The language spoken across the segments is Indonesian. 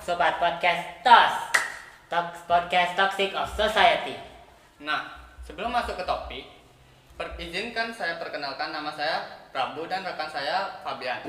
Sobat Podcast Podcast Toxic of Society. Nah, sebelum masuk ke topik, izinkan saya perkenalkan nama saya Prabu dan rekan saya Fabian.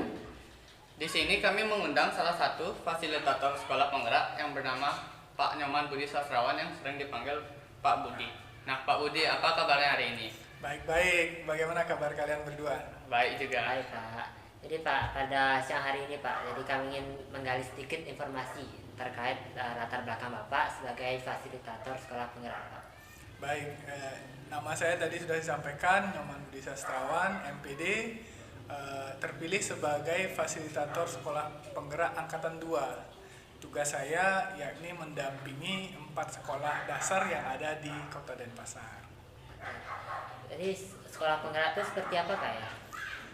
Di sini kami mengundang salah satu fasilitator sekolah penggerak yang bernama Pak Nyoman Budi Sastrawan yang sering dipanggil Pak Budi. Nah, Pak Budi, apa kabarnya hari ini? Baik-baik, bagaimana kabar kalian berdua? Baik juga. Baik Pak. Jadi Pak, pada siang hari ini Pak, jadi kami ingin menggali sedikit informasi terkait latar belakang Bapak sebagai fasilitator sekolah penggerak Pak. Baik, nama saya tadi sudah disampaikan, Nyoman Budi Sastrawan, MPD, terpilih sebagai fasilitator sekolah penggerak Angkatan 2. Tugas saya yakni mendampingi 4 sekolah dasar yang ada di Kota Denpasar. Jadi sekolah penggerak itu seperti apa Kak ya?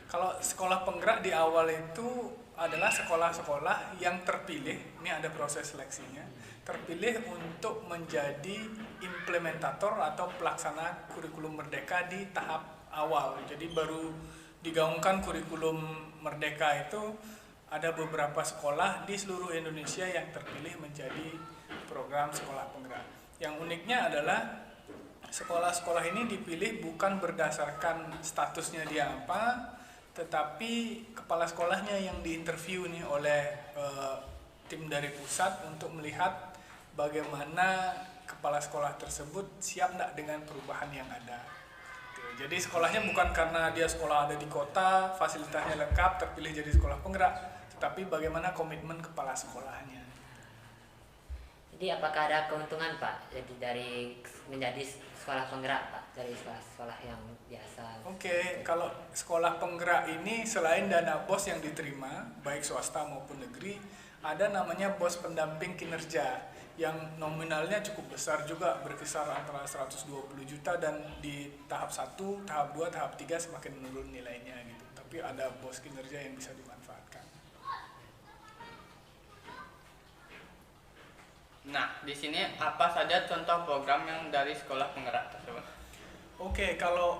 Kalau sekolah penggerak di awal itu adalah sekolah-sekolah yang terpilih, ini ada proses seleksinya, terpilih untuk menjadi implementator atau pelaksana kurikulum merdeka di tahap awal. Jadi baru digaungkan kurikulum merdeka itu ada beberapa sekolah di seluruh Indonesia yang terpilih menjadi program sekolah penggerak. Yang uniknya adalah sekolah-sekolah ini dipilih bukan berdasarkan statusnya dia apa, tetapi kepala sekolahnya yang diinterview nih oleh tim dari pusat untuk melihat bagaimana kepala sekolah tersebut siap enggak dengan perubahan yang ada. Jadi sekolahnya bukan karena dia sekolah ada di kota, fasilitasnya lengkap, terpilih jadi sekolah penggerak, tetapi bagaimana komitmen kepala sekolahnya. Jadi apakah ada keuntungan Pak jadi dari menjadi sekolah penggerak Pak dari sekolah yang biasa? Oke, kalau sekolah penggerak ini selain dana BOS yang diterima baik swasta maupun negeri, ada namanya BOS pendamping kinerja yang nominalnya cukup besar juga, berkisar antara 120 juta dan di tahap 1, tahap 2, tahap 3 semakin menurun nilainya gitu. Tapi ada BOS kinerja yang bisa dimanfaatkan. Nah, di sini apa saja contoh program yang dari sekolah penggerak tersebut? Oke, kalau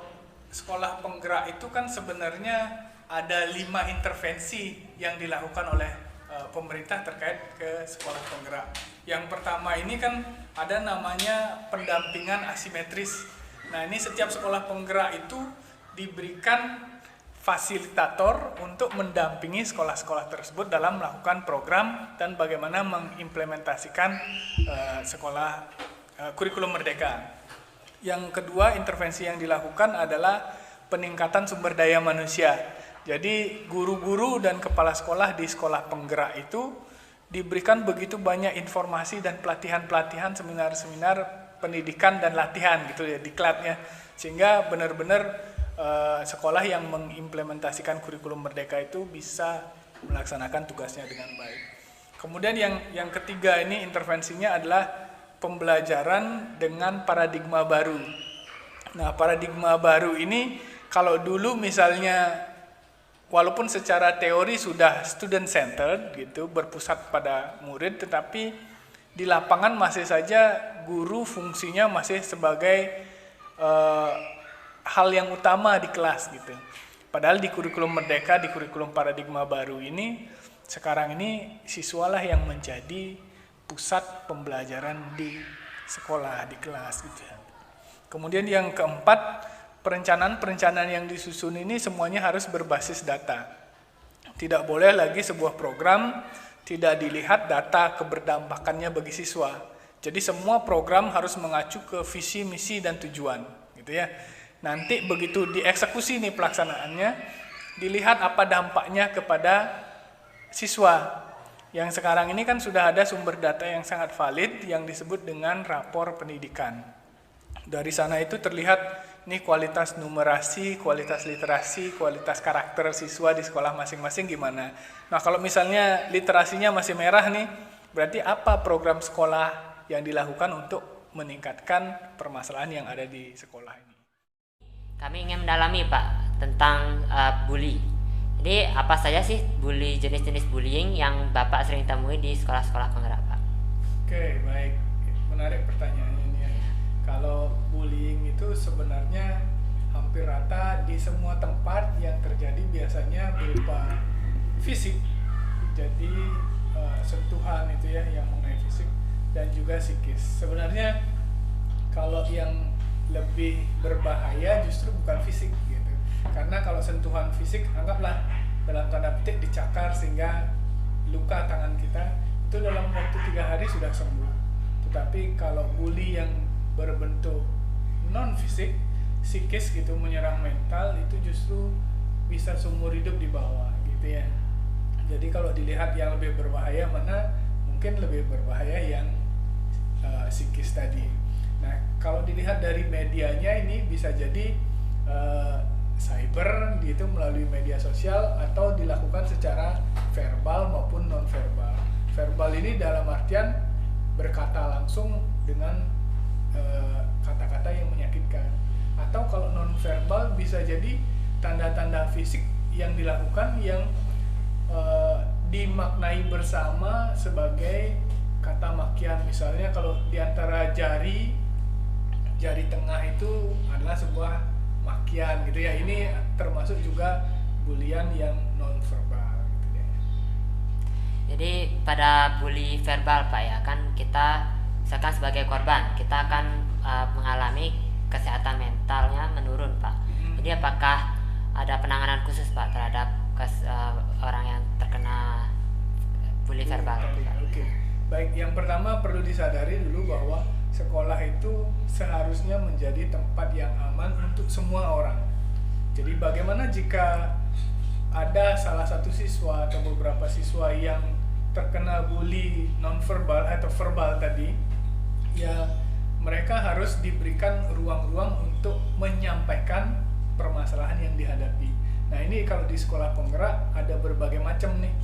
sekolah penggerak itu kan sebenarnya ada 5 intervensi yang dilakukan oleh pemerintah terkait ke sekolah penggerak. Yang pertama ini kan ada namanya pendampingan asimetris. Nah, ini setiap sekolah penggerak itu diberikan fasilitator untuk mendampingi sekolah-sekolah tersebut dalam melakukan program dan bagaimana mengimplementasikan kurikulum merdeka. Yang kedua, intervensi yang dilakukan adalah peningkatan sumber daya manusia. Jadi guru-guru dan kepala sekolah di sekolah penggerak itu diberikan begitu banyak informasi dan pelatihan-pelatihan, seminar-seminar pendidikan dan latihan gitu ya, diklatnya, sehingga benar-benar sekolah yang mengimplementasikan kurikulum merdeka itu bisa melaksanakan tugasnya dengan baik. Kemudian yang ketiga ini intervensinya adalah pembelajaran dengan paradigma baru. Nah, paradigma baru ini kalau dulu misalnya walaupun secara teori sudah student centered gitu, berpusat pada murid, tetapi di lapangan masih saja guru fungsinya masih sebagai hal yang utama di kelas gitu. Padahal di kurikulum merdeka, di kurikulum paradigma baru ini, sekarang ini siswalah yang menjadi pusat pembelajaran di sekolah, di kelas gitu. Kemudian yang keempat, perencanaan yang disusun ini semuanya harus berbasis data. Tidak boleh lagi sebuah program tidak dilihat data keberdampakannya bagi siswa. Jadi semua program harus mengacu ke visi, misi, dan tujuan gitu ya. Nanti begitu dieksekusi nih pelaksanaannya, dilihat apa dampaknya kepada siswa. Yang sekarang ini kan sudah ada sumber data yang sangat valid yang disebut dengan rapor pendidikan. Dari sana itu terlihat nih kualitas numerasi, kualitas literasi, kualitas karakter siswa di sekolah masing-masing gimana. Nah, kalau misalnya literasinya masih merah nih, berarti apa program sekolah yang dilakukan untuk meningkatkan permasalahan yang ada di sekolah ini. Kami ingin mendalami Pak tentang bully. Jadi apa saja sih jenis-jenis bullying yang Bapak sering temui di sekolah-sekolah penggerak Pak? Oke, baik. Menarik pertanyaannya ini ya. Kalau bullying itu sebenarnya hampir rata di semua tempat yang terjadi biasanya berupa fisik. Jadi sentuhan itu ya yang mengenai fisik dan juga psikis. Sebenarnya kalau yang lebih berbahaya justru bukan fisik gitu. Karena kalau sentuhan fisik anggaplah dalam tanda petik dicakar sehingga luka tangan kita itu dalam waktu 3 hari sudah sembuh. Tetapi kalau bully yang berbentuk non fisik, psikis gitu menyerang mental itu justru bisa seumur hidup di bawah gitu ya. Jadi kalau dilihat yang lebih berbahaya mana, mungkin lebih berbahaya yang psikis tadi. Nah, kalau dilihat dari medianya ini bisa jadi cyber gitu melalui media sosial atau dilakukan secara verbal maupun non verbal. Verbal ini dalam artian berkata langsung dengan kata-kata yang menyakitkan. Atau kalau non verbal bisa jadi tanda-tanda fisik yang dilakukan yang dimaknai bersama sebagai kata makian. Misalnya kalau diantara jari tengah itu adalah sebuah makian gitu ya. Ini termasuk juga bulian yang non verbal gitu ya. Jadi pada bully verbal Pak ya, kan kita misalkan sebagai korban kita akan mengalami kesehatan mentalnya menurun Pak. Jadi apakah ada penanganan khusus Pak terhadap orang yang terkena bully verbal? Oke. Baik, yang pertama perlu disadari dulu bahwa sekolah itu seharusnya menjadi tempat yang aman untuk semua orang. Jadi bagaimana jika ada salah satu siswa atau beberapa siswa yang terkena bully non-verbal atau verbal tadi, ya mereka harus diberikan ruang-ruang untuk menyampaikan permasalahan yang dihadapi. Nah ini kalau di sekolah penggerak ada berbagai macam nih.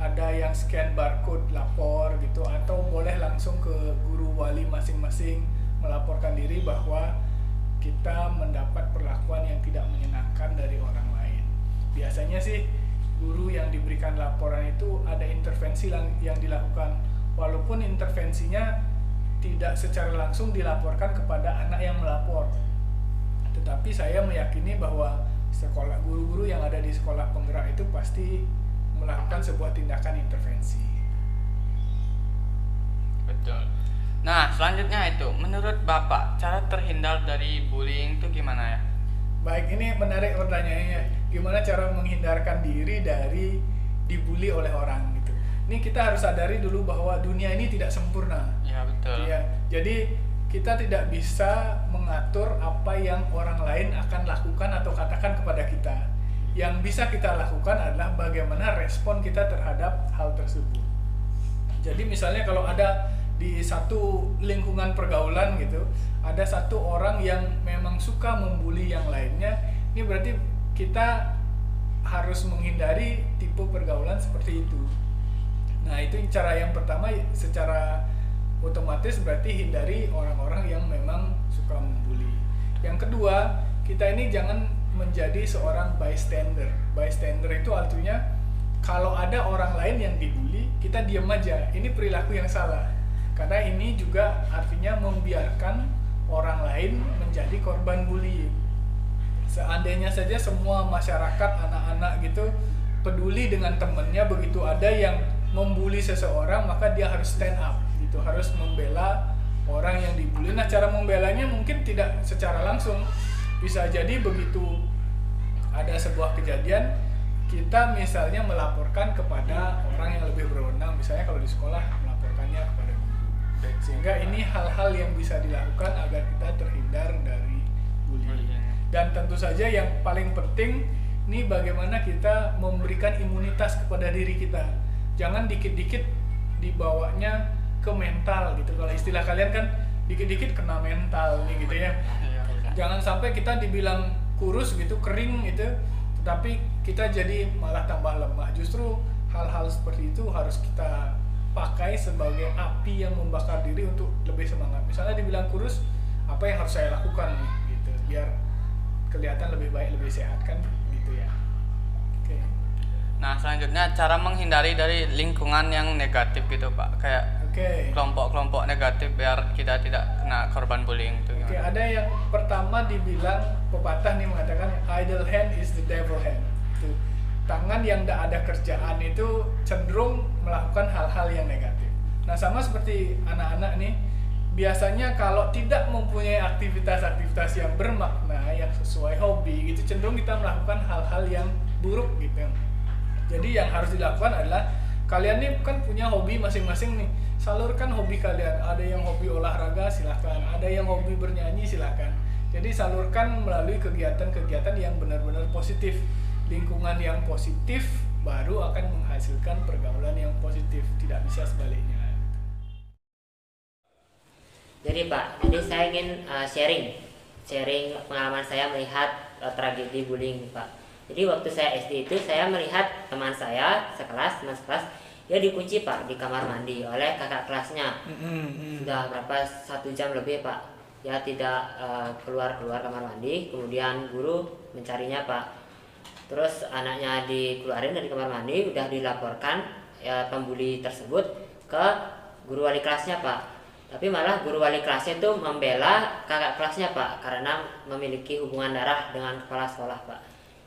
Ada yang scan barcode lapor gitu, atau boleh langsung ke guru wali masing-masing melaporkan diri bahwa kita mendapat perlakuan yang tidak menyenangkan dari orang lain. Biasanya sih guru yang diberikan laporan itu ada intervensi yang dilakukan, walaupun intervensinya tidak secara langsung dilaporkan kepada anak yang melapor. Tetapi saya meyakini bahwa sekolah guru-guru yang ada di sekolah penggerak itu pasti melakukan sebuah tindakan intervensi. Betul. Nah, selanjutnya itu, menurut Bapak, cara terhindar dari bullying itu gimana ya? Baik, ini menarik pertanyaannya. Gimana cara menghindarkan diri dari dibully oleh orang gitu. Ini kita harus sadari dulu bahwa dunia ini tidak sempurna. Ya, betul. Ya, jadi kita tidak bisa mengatur apa yang orang lain akan lakukan atau katakan kepada kita. Yang bisa kita lakukan adalah bagaimana respon kita terhadap hal tersebut. Jadi misalnya kalau ada di satu lingkungan pergaulan gitu, ada satu orang yang memang suka membuli yang lainnya, ini berarti kita harus menghindari tipe pergaulan seperti itu. Nah itu cara yang pertama, secara otomatis berarti hindari orang-orang yang memang suka membuli. Yang kedua, kita ini jangan menjadi seorang bystander. Bystander itu artinya kalau ada orang lain yang dibully, kita diam aja. Ini perilaku yang salah. Karena ini juga artinya membiarkan orang lain menjadi korban bullying. Seandainya saja semua masyarakat, anak-anak gitu peduli dengan temannya, begitu ada yang membuli seseorang, maka dia harus stand up gitu, harus membela orang yang dibully. Nah, cara membelanya mungkin tidak secara langsung. Bisa jadi begitu ada sebuah kejadian, kita misalnya melaporkan kepada orang yang lebih berwenang, misalnya kalau di sekolah melaporkannya kepada guru. Sehingga ini hal-hal yang bisa dilakukan agar kita terhindar dari bullying. Dan tentu saja yang paling penting ini bagaimana kita memberikan imunitas kepada diri kita. Jangan dikit-dikit dibawanya ke mental gitu. Kalau istilah kalian kan dikit-dikit kena mental nih gitu ya. Jangan sampai kita dibilang kurus gitu, kering gitu, tetapi kita jadi malah tambah lemah. Justru hal-hal seperti itu harus kita pakai sebagai api yang membakar diri untuk lebih semangat. Misalnya dibilang kurus, apa yang harus saya lakukan nih gitu, biar kelihatan lebih baik, lebih sehat kan gitu ya. Oke. Nah, selanjutnya cara menghindari dari lingkungan yang negatif gitu Pak, kayak kelompok-kelompok negatif biar kita tidak kena korban bullying itu. Oke, ada yang pertama dibilang pepatah nih mengatakan idle hand is the devil hand. Itu tangan yang tidak ada kerjaan itu cenderung melakukan hal-hal yang negatif. Nah, sama seperti anak-anak nih, biasanya kalau tidak mempunyai aktivitas-aktivitas yang bermakna, yang sesuai hobi, gitu cenderung kita melakukan hal-hal yang buruk gitu. Jadi yang harus dilakukan adalah kalian nih kan punya hobi masing-masing nih, salurkan hobi kalian. Ada yang hobi olahraga, silakan. Ada yang hobi bernyanyi, silakan. Jadi salurkan melalui kegiatan-kegiatan yang benar-benar positif. Lingkungan yang positif baru akan menghasilkan pergaulan yang positif, tidak bisa sebaliknya. Jadi Pak, jadi saya ingin sharing pengalaman saya melihat tragedi bullying Pak. Jadi waktu saya SD itu saya melihat teman saya teman sekelas, dia dikunci Pak di kamar mandi oleh kakak kelasnya. Sudah berapa 1 jam lebih Pak, ya tidak keluar kamar mandi. Kemudian guru mencarinya Pak. Terus anaknya dikeluarin dari kamar mandi, udah dilaporkan ya pembuli tersebut ke guru wali kelasnya Pak. Tapi malah guru wali kelasnya itu membela kakak kelasnya Pak karena memiliki hubungan darah dengan kepala sekolah Pak.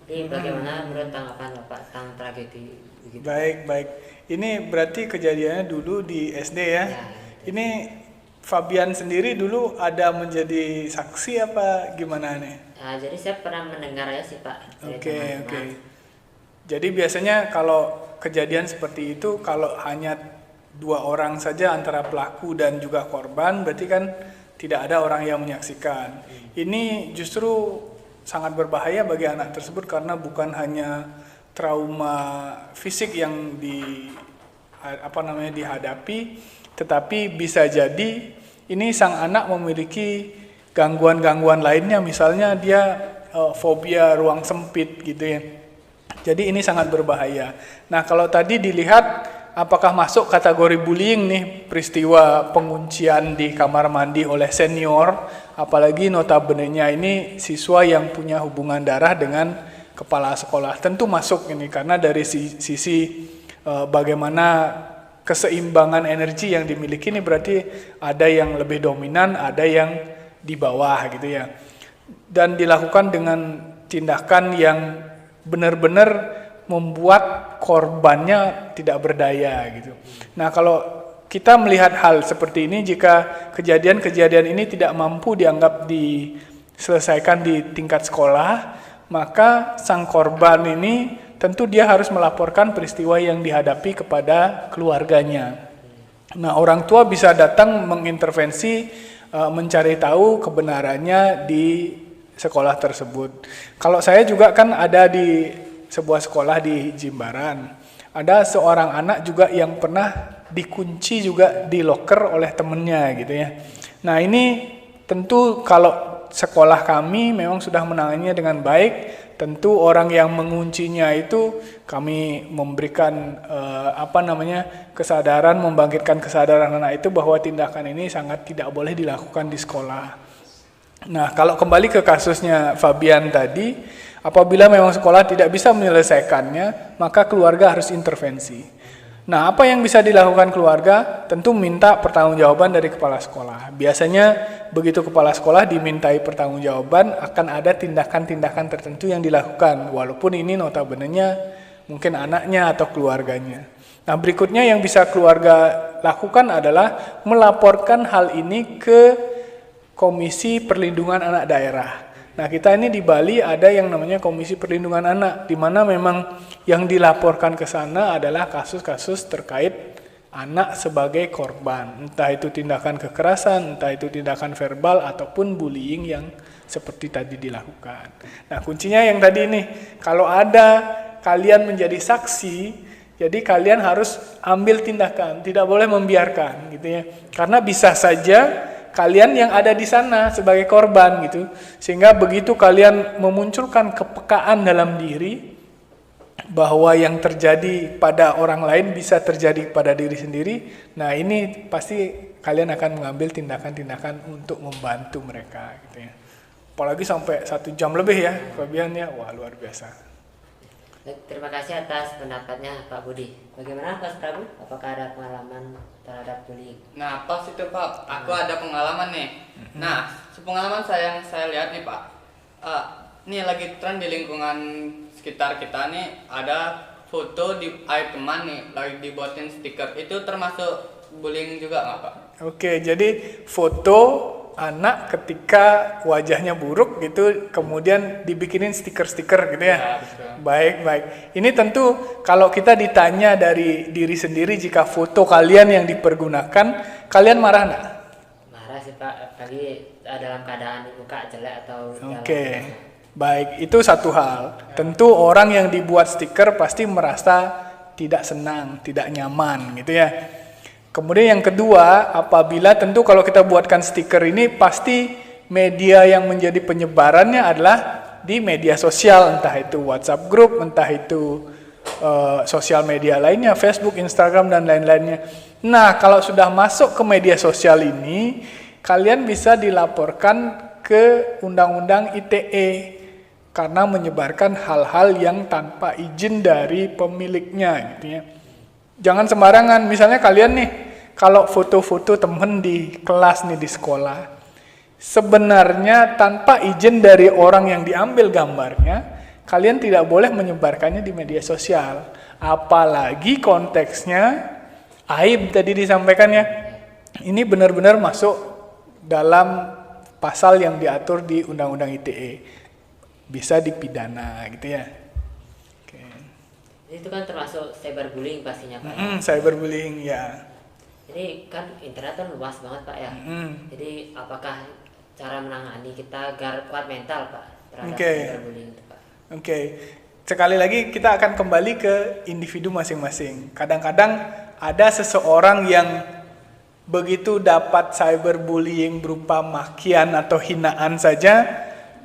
Jadi bagaimana menurut tanggapan Bapak tentang tragedi begitu? Baik. Ini berarti kejadiannya dulu di SD ya? Ya. Ini Fabian sendiri dulu ada menjadi saksi apa gimana nih? Jadi saya pernah mendengar ya sih Pak. Oke. Jadi biasanya kalau kejadian seperti itu, kalau hanya 2 orang saja antara pelaku dan juga korban, berarti kan tidak ada orang yang menyaksikan. Ini justru sangat berbahaya bagi anak tersebut karena bukan hanya trauma fisik yang dihadapi, tetapi bisa jadi ini sang anak memiliki gangguan-gangguan lainnya, misalnya dia fobia ruang sempit gitu ya. Jadi ini sangat berbahaya. Nah, kalau tadi dilihat apakah masuk kategori bullying nih peristiwa penguncian di kamar mandi oleh senior, apalagi notabene-nya ini siswa yang punya hubungan darah dengan kepala sekolah. Tentu masuk ini karena dari sisi bagaimana keseimbangan energi yang dimiliki ini berarti ada yang lebih dominan, ada yang di bawah gitu ya. Dan dilakukan dengan tindakan yang benar-benar membuat korbannya tidak berdaya gitu. Nah, kalau kita melihat hal seperti ini, jika kejadian-kejadian ini tidak mampu dianggap diselesaikan di tingkat sekolah, maka sang korban ini tentu dia harus melaporkan peristiwa yang dihadapi kepada keluarganya. Nah, orang tua bisa datang mengintervensi, mencari tahu kebenarannya di sekolah tersebut. Kalau saya juga kan ada di sebuah sekolah di Jimbaran. Ada seorang anak juga yang pernah dikunci juga di loker oleh temennya gitu ya. Nah, ini tentu kalau sekolah kami memang sudah menanganinya dengan baik, tentu orang yang menguncinya itu kami memberikan kesadaran, membangkitkan kesadaran anak itu bahwa tindakan ini sangat tidak boleh dilakukan di sekolah. Nah, kalau kembali ke kasusnya Fabian tadi, apabila memang sekolah tidak bisa menyelesaikannya, maka keluarga harus intervensi. Nah, apa yang bisa dilakukan keluarga? Tentu minta pertanggungjawaban dari kepala sekolah. Biasanya begitu kepala sekolah dimintai pertanggungjawaban, akan ada tindakan-tindakan tertentu yang dilakukan, walaupun ini notabene-nya mungkin anaknya atau keluarganya. Nah, berikutnya yang bisa keluarga lakukan adalah melaporkan hal ini ke Komisi Perlindungan Anak Daerah. Nah, kita ini di Bali ada yang namanya Komisi Perlindungan Anak, di mana memang yang dilaporkan ke sana adalah kasus-kasus terkait anak sebagai korban. Entah itu tindakan kekerasan, entah itu tindakan verbal, ataupun bullying yang seperti tadi dilakukan. Nah, kuncinya yang tadi nih, kalau ada kalian menjadi saksi, jadi kalian harus ambil tindakan, tidak boleh membiarkan gitu ya. Karena bisa saja kalian yang ada di sana sebagai korban gitu, sehingga begitu kalian memunculkan kepekaan dalam diri bahwa yang terjadi pada orang lain bisa terjadi pada diri sendiri, nah ini pasti kalian akan mengambil tindakan-tindakan untuk membantu mereka gitu ya. Apalagi sampai 1 jam lebih ya Fabian ya, wah luar biasa. Terima kasih atas pendapatnya Pak Budi. Bagaimana Mas Prabu? Apakah ada pengalaman terhadap bullying? Nah, pas itu Pak, aku ada pengalaman nih. Nah, pengalaman saya yang saya lihat nih Pak, nih lagi tren di lingkungan sekitar kita nih ada foto di aib teman nih lagi dibuatin stiker, itu termasuk bullying juga nggak Pak? Oke, jadi foto anak ketika wajahnya buruk gitu, kemudian dibikinin stiker-stiker gitu ya. Ya, betul. Baik, baik. Ini tentu kalau kita ditanya dari diri sendiri, jika foto kalian yang dipergunakan, kalian marah nggak? Marah sih Pak, apalagi dalam keadaan muka jelek atau Oke, baik. Itu satu hal. Tentu orang yang dibuat stiker pasti merasa tidak senang, tidak nyaman gitu ya. Kemudian yang kedua, apabila tentu kalau kita buatkan stiker ini pasti media yang menjadi penyebarannya adalah di media sosial, entah itu WhatsApp group, entah itu sosial media lainnya, Facebook, Instagram, dan lain-lainnya. Nah, kalau sudah masuk ke media sosial ini, kalian bisa dilaporkan ke Undang-Undang ITE karena menyebarkan hal-hal yang tanpa izin dari pemiliknya gitu ya. Jangan sembarangan, misalnya kalian nih, kalau foto-foto temen di kelas nih di sekolah, sebenarnya tanpa izin dari orang yang diambil gambarnya, kalian tidak boleh menyebarkannya di media sosial. Apalagi konteksnya aib tadi disampaikannya. Ini benar-benar masuk dalam pasal yang diatur di Undang-Undang ITE. Bisa dipidana gitu ya. itu kan termasuk cyberbullying pastinya Pak. Cyberbullying ya. Jadi kan internet kan luas banget Pak ya. Jadi apakah cara menangani kita agar kuat mental Pak terhadap cyberbullying itu Pak? Oke. Sekali lagi kita akan kembali ke individu masing-masing. Kadang-kadang ada seseorang yang begitu dapat cyberbullying berupa makian atau hinaan saja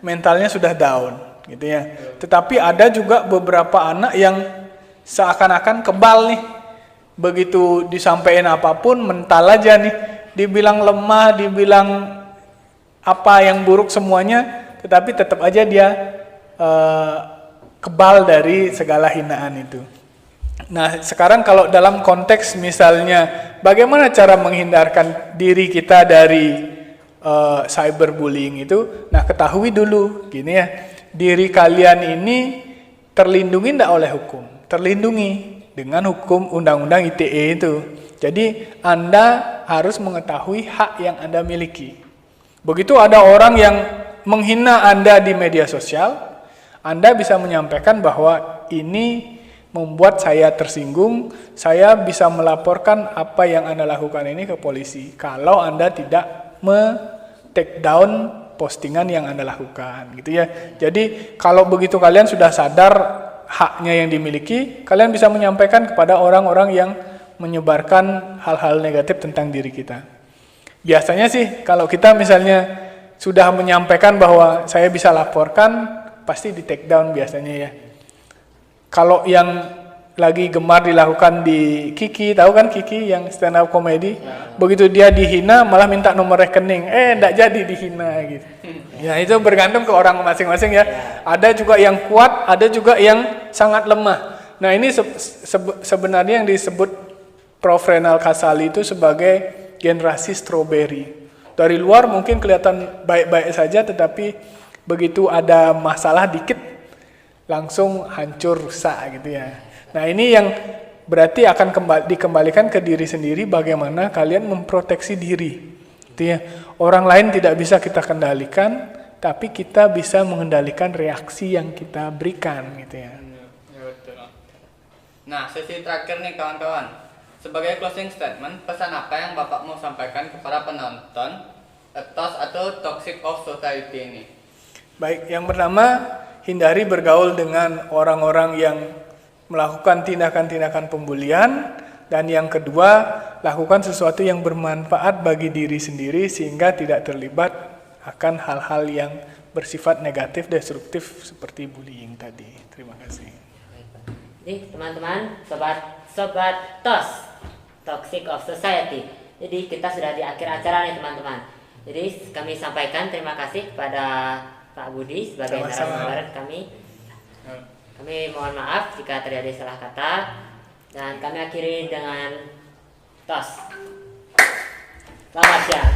mentalnya sudah down gitu ya. Tetapi ada juga beberapa anak yang seakan-akan kebal nih. Begitu disampaikan apapun mental aja nih. Dibilang lemah, dibilang apa yang buruk semuanya, tetapi tetap aja dia kebal dari segala hinaan itu. Nah, sekarang kalau dalam konteks misalnya bagaimana cara menghindarkan diri kita dari cyberbullying itu, nah ketahui dulu gini ya, diri kalian ini terlindungi tidak oleh hukum, terlindungi dengan hukum Undang-Undang ITE itu. Jadi Anda harus mengetahui hak yang Anda miliki. Begitu ada orang yang menghina Anda di media sosial, Anda bisa menyampaikan bahwa ini membuat saya tersinggung, saya bisa melaporkan apa yang Anda lakukan ini ke polisi. Kalau Anda tidak take down postingan yang Anda lakukan, gitu ya. Jadi kalau begitu kalian sudah sadar haknya yang dimiliki, kalian bisa menyampaikan kepada orang-orang yang menyebarkan hal-hal negatif tentang diri kita. Biasanya sih kalau kita misalnya sudah menyampaikan bahwa saya bisa laporkan, pasti di take down biasanya ya. Kalau yang lagi gemar dilakukan di Kiki, tahu kan Kiki yang stand up comedy? Begitu dia dihina malah minta nomor rekening. Enggak jadi dihina gitu. Ya itu bergantung ke orang masing-masing ya. Ada juga yang kuat, ada juga yang sangat lemah. Nah ini sebenarnya yang disebut Prof. Renal Kasali itu sebagai generasi strawberry. Dari luar mungkin kelihatan baik-baik saja, tetapi begitu ada masalah dikit langsung hancur rusak gitu ya. Nah ini yang berarti akan dikembalikan ke diri sendiri, bagaimana kalian memproteksi diri gitu ya. Orang lain tidak bisa kita kendalikan, tapi kita bisa mengendalikan reaksi yang kita berikan gitu ya. Ya betul. Nah sesi terakhir nih kawan-kawan, sebagai closing statement, pesan apa yang Bapak mau sampaikan kepada penonton ethos atau toxic of society ini? Baik, yang pertama, hindari bergaul dengan orang-orang yang melakukan tindakan-tindakan pembulian, dan yang kedua, lakukan sesuatu yang bermanfaat bagi diri sendiri sehingga tidak terlibat akan hal-hal yang bersifat negatif, destruktif seperti bullying tadi. Terima kasih. Jadi teman-teman, sobat TOS, Toxic of Society. Jadi kita sudah di akhir acara nih teman-teman. Jadi kami sampaikan terima kasih kepada Pak Budi sebagai narasumber kami. Kami mohon maaf jika terjadi salah kata, dan kami akhiri dengan TOS. Selamat siang.